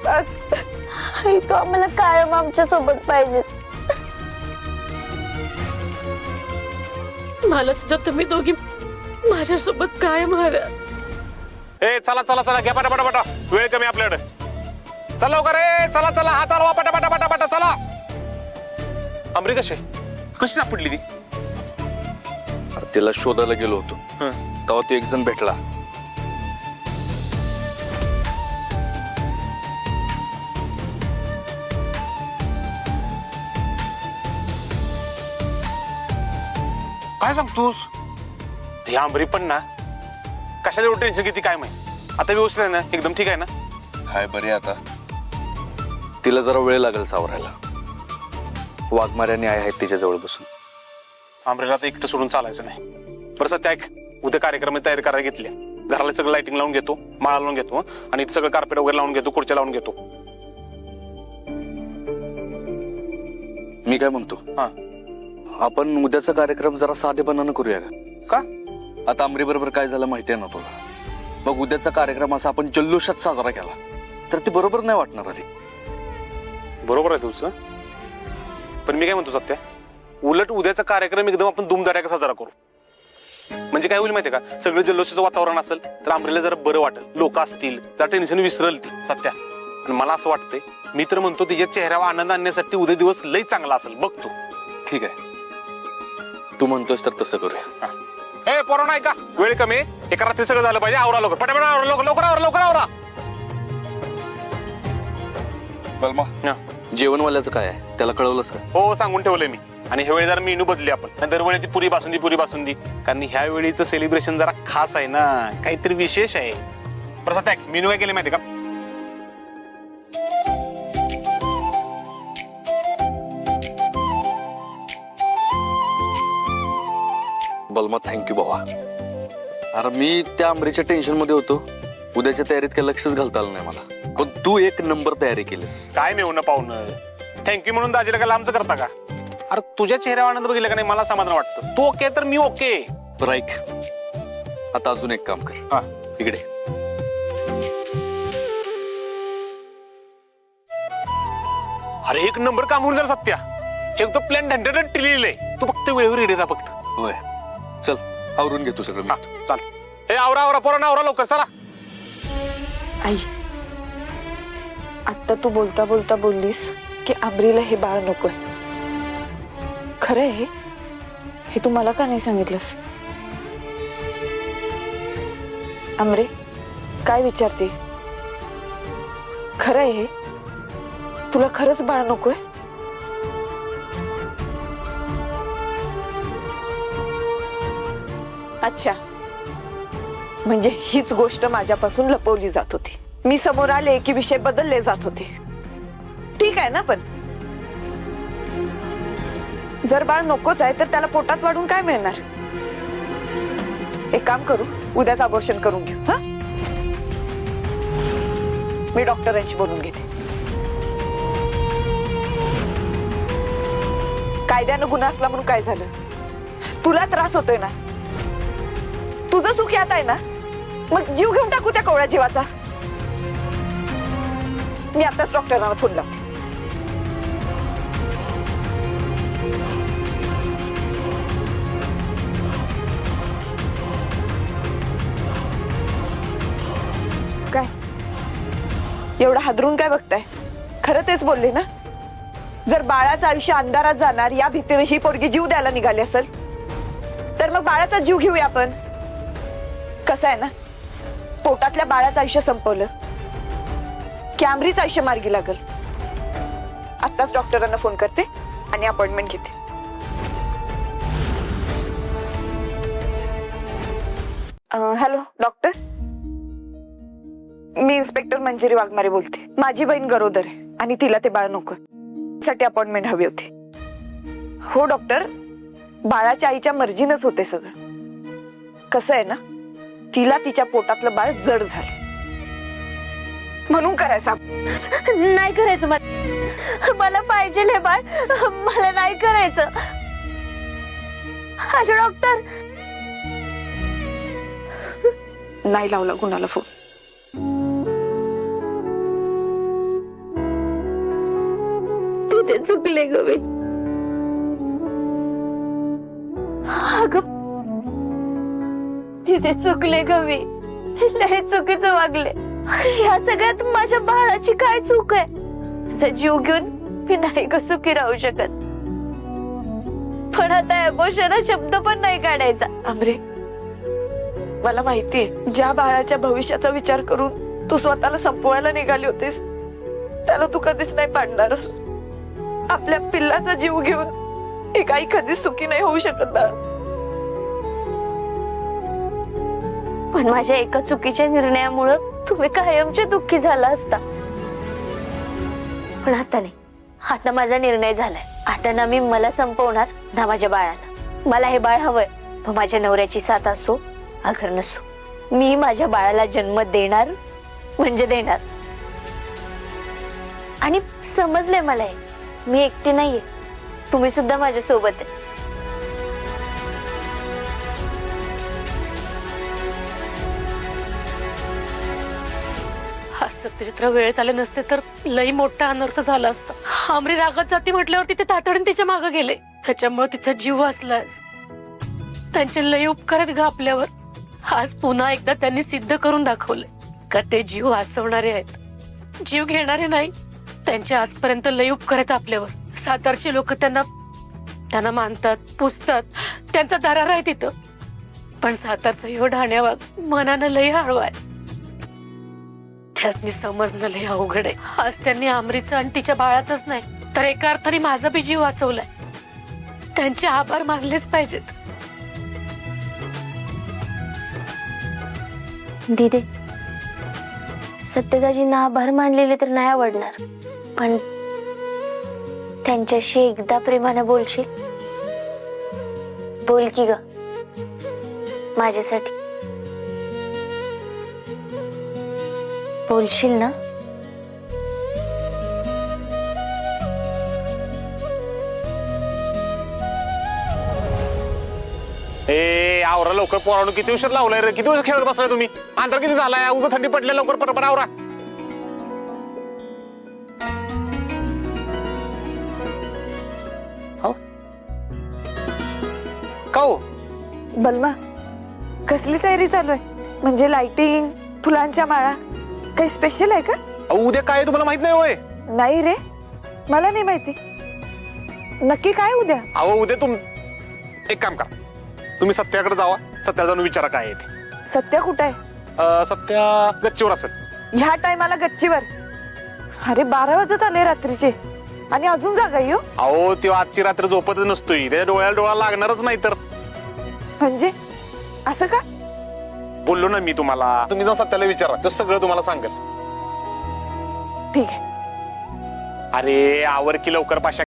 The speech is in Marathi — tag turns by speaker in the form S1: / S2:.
S1: बस आई, तू आम्हाला कायम आमच्या सोबत पाहिजेस.
S2: मला सुद्धा तुम्ही दोघी माझ्यासोबत कायम हव्या.
S3: ए चला चला चला घ्या पटा पटा, वेळ कमी आपल्याकडे. चला लवकर रे, चला चला हात हलवा पटा पटा पटा पटा चला. अमरी कशी सापडली ती?
S4: तिला शोधायला गेलो होतो तेव्हा तो एक जण भेटला.
S3: काय सांगतोस? ही आंबरी पण ना कशाला एवढं टेन्शन किती काय माहिती. आता व्यवस्थित आहे ना, एकदम ठीक आहे ना?
S4: हाय बरे आता. तिला जरा वेळ लागेल सावरायला. वाघमाऱ्याने आहेत तिच्याजवळ बसून.
S3: आंबरीला आता एकटं सोडून चालायचं नाही. बरं सध्या ऐक, उद्या कार्यक्रम तयारी करायला घेतली. घराला सगळं लाइटिंग लावून घेतो, माळा लावून घेतो आणि सगळं कार्पेट वगैरे लावून घेतो, खुर्च्या लावून घेतो.
S4: मी काय म्हणतो,
S3: हा
S4: आपण उद्याचा कार्यक्रम जरा साधेपणानं करूया
S3: का?
S4: आता आमरी बरोबर काय झालं माहितीये ना तुला. मग उद्याचा कार्यक्रम असा आपण जल्लोषात साजरा केला तर ते बरोबर नाही वाटणार. आधी
S3: बरोबर आहे तुझं, पण मी काय म्हणतो सत्या, उलट उद्याचा कार्यक्रम एकदम आपण धुमधडाक्यात साजरा करू. म्हणजे काय होईल माहितीये का, सगळं जल्लोषाचं वातावरण असेल तर आंबरीला जरा बरं वाटेल, लोक असतील, जरा टेन्शन विसरल ती सत्या. आणि मला असं वाटतंय, मी तर म्हणतो तिच्या चेहऱ्यावर आनंद आणण्यासाठी उद्या दिवस लई चांगला असेल. बघतो.
S4: ठीक आहे, तू म्हणतोस तर तसं करूया.
S3: ए पोरा नाही का, वेळ कमी, एका रात्री सगळं झालं पाहिजे. आवरा लवकर, पटापट आवरा, लवकर लवकर आवरा, लवकर आवरा.
S4: बलमा, जेवणवाल्याचं काय आहे त्याला कळवलंस का?
S3: हो सांगून ठेवलंय मी. आणि ह्या वेळी जरा मेनू बदली आपण. दरवेळी ती पुरी बासुंदी, कारण ह्या वेळीचं सेलिब्रेशन जरा खास आहे ना, काहीतरी विशेष आहे. प्रसाद मेनू काय केले माहिती का?
S4: बलमा थँक्यू बाबा. अरे मी त्या आंबरीच्या टेन्शन मध्ये होतो, उद्याच्या तयारीत काही लक्षच घालता आलं नाही मला. पण तू एक नंबर तयारी केलीस.
S3: काय मेवणं पाहुणं, थँक्यू म्हणून दाजीला काय लांबचं करता का? अरे तुझ्या चेहऱ्यावर आनंद बघितला का नाही, मला समाधान वाटतं. तू ओके तर मी ओके.
S4: बरं ऐक, आता अजून एक काम कर.
S3: हा
S4: इकडे
S3: अरे एक नंबर काम होऊन जरा सत्या. हे तो प्लॅन ढंढ टिलीले. तू फक्त वेळेवर रेडी राहा फक्त.
S4: होय, चल आवरून घे तू सगळं.
S3: हा चाल. हे आवरा आवरा पोरांना, आवरा लवकर चला.
S1: आई, आता तू बोलता बोलता बोललीस की आंबरीला हे बाळ नकोय. खरं आहे हे तू मला का नाही सांगितलंस? आंबरे, काय विचारते? खरं आहे हे? तुला खरंच बाळ नकोय? अच्छा, म्हणजे हीच गोष्ट माझ्यापासून लपवली जात होती. मी समोर आले की विषय बदलले जात होते. ठीक आहे ना, पण जर बाळ नकोच आहे तर त्याला पोटात वाढून काय मिळणार? एक काम करू, उद्याच अबॉर्शन करून घेऊ. हा, मी डॉक्टरांशी बोलून घेते. कायद्यानं गुन्हा असला म्हणून काय झालं? तुला त्रास होतोय ना, तुझं सुख यात आहे ना, मग जीव घेऊन टाकू त्या कवळ्या जीवाचा. मी आताच डॉक्टरांना फोन लावते. काय एवढं हादरून काय बघताय? खरं तेच बोलले ना. जर बाळाचं आयुष्य अंधारात जाणार या भीतीने ही पोरगी जीव द्यायला निघाली असेल तर मग बाळाचा जीव घेऊया आपण. कसं आहे ना, पोटातल्या बाळाचं आयुष्य संपवलं की आंबरीचं आयुष्य मार्गी लागल. आताच डॉक्टरांना फोन करते आणि अपॉइंटमेंट घेते. हॅलो डॉक्टर, मी इन्स्पेक्टर मंजिरी वाघमारे बोलते. माझी बहीण गरोदर आहे आणि तिला ते बाळ नको, साठी अपॉइंटमेंट हवी होती. हो डॉक्टर, बाळाच्या आईच्या मर्जीनच होते सगळं. कसं आहे ना, तिला तिच्या पोटातलं बाळ जड झालं म्हणून करायचं.
S2: नाही करायचं, मला पाहिजे हे बाळ, मला नाही करायचं. Hello doctor.
S1: नाही लावला कुणाला फोन.
S2: तिथे चुकले ग मी. अगं तिथे चुकले ग मी. लय चुकीचं वागले. या सगळ्यात माझ्या बाळाची काय चूक आहे? त्याचा जीव घेऊन मी नाही ग सुखी राहू शकत. पण आता अबॉर्शन शब्द पण नाही काढायचा.
S1: आमरे, मला माहितीये ज्या बाळाच्या भविष्याचा विचार करून तू स्वतःला संपवायला निघाली होतीस त्याला तू कधीच नाही पाडणारस. आपल्या पिल्लाचा जीव घेऊन एक आई कधीच सुखी नाही होऊ शकत बाळ.
S2: पण माझ्या एका चुकीच्या निर्णयामुळे तुम्ही कायमचे दुःखी झाला असता. पण आता नाही. आता माझा निर्णय झालाय. आता ना मी मला संपवणार ना माझ्या बाळाला. मला हे बाळ हवंय. मग माझ्या नवऱ्याची साथ असो अगर नसो, मी माझ्या बाळाला जन्म देणार म्हणजे देणार. आणि समजलंय मला हे, मी एकटी नाहीये. तुम्ही सुद्धा माझ्या सोबत आहे.
S5: हा सत्यचित्र वेळेत आले नसते तर लई मोठा अनर्थ झाला असता. आमरी रागात जाती म्हटल्यावर ते तातडीने तिच्या मागे गेले. त्याच्यामुळे तिचा जीव वाचलाय. त्यांचे लई उपकार आहेत ग आपल्यावर. आज पुन्हा एकदा त्यांनी सिद्ध करून दाखवले का ते जीव वाचवणारे आहेत, जीव घेणारे नाही. त्यांचे आजपर्यंत लई उपकार आहेत आपल्यावर. सातारची लोक त्यांना मानतात, पुजतात. त्यांचा दरार आहे तिथं. पण सातारचा ह्यो ढाण्यावाग मनानं लई हळवाय. त्यासनी समजणं लई अवघड आहे. आज त्यांनी आमरीचं आणि तिच्या बाळाचंच नाही तर एका अर्थाने माझा बी जीव वाचवलाय. त्यांचे आभार मानलेच पाहिजेत.
S2: दीदी, सत्यदाजींना आभार मानलेले तर नाही आवडणार. पण त्यांच्याशी एकदा प्रेमाने बोलशील? बोल की ग माझ्यासाठी. बोलशील ना?
S3: ए आवरा लवकर, पोरांनो किती उशीर लावलाय रे. किती वेळ खेळत बसलाय तुम्ही? अंतर किती झालाय? उगा थंडी पडल्या. लवकर पटपट आवरा. हो का हो?
S1: बलमा, कसली तयारी चालू आहे? म्हणजे लाइटिंग, फुलांच्या माळा, काही स्पेशल आहे का?
S3: उद्या काय तुम्हाला माहित नाही होय?
S1: नाही रे, मला नाही माहिती. नक्की काय उद्या?
S3: अहो उद्या एक काम करा, तुम्ही सत्याकडे जावा. सत्याला जाऊन विचारा काय आहे ते.
S1: सत्य कुठे आहे?
S3: सत्या गच्चीवर असेल.
S1: ह्या टायमाला गच्चीवर? अरे 12 वाजत आले रात्रीचे आणि अजून जागा येऊ.
S3: अहो तो आजची रात्र झोपतच नसतोय. त्याच्या डोळ्याला डोळा लागणारच नाही तर.
S1: म्हणजे असं का?
S3: बोललो ना मी तुम्हाला. तुम्ही जाऊन सत्याला विचारा, तो सगळं तुम्हाला सांगेल.
S1: ठीक आहे.
S3: अरे आवर की लवकर पाशा.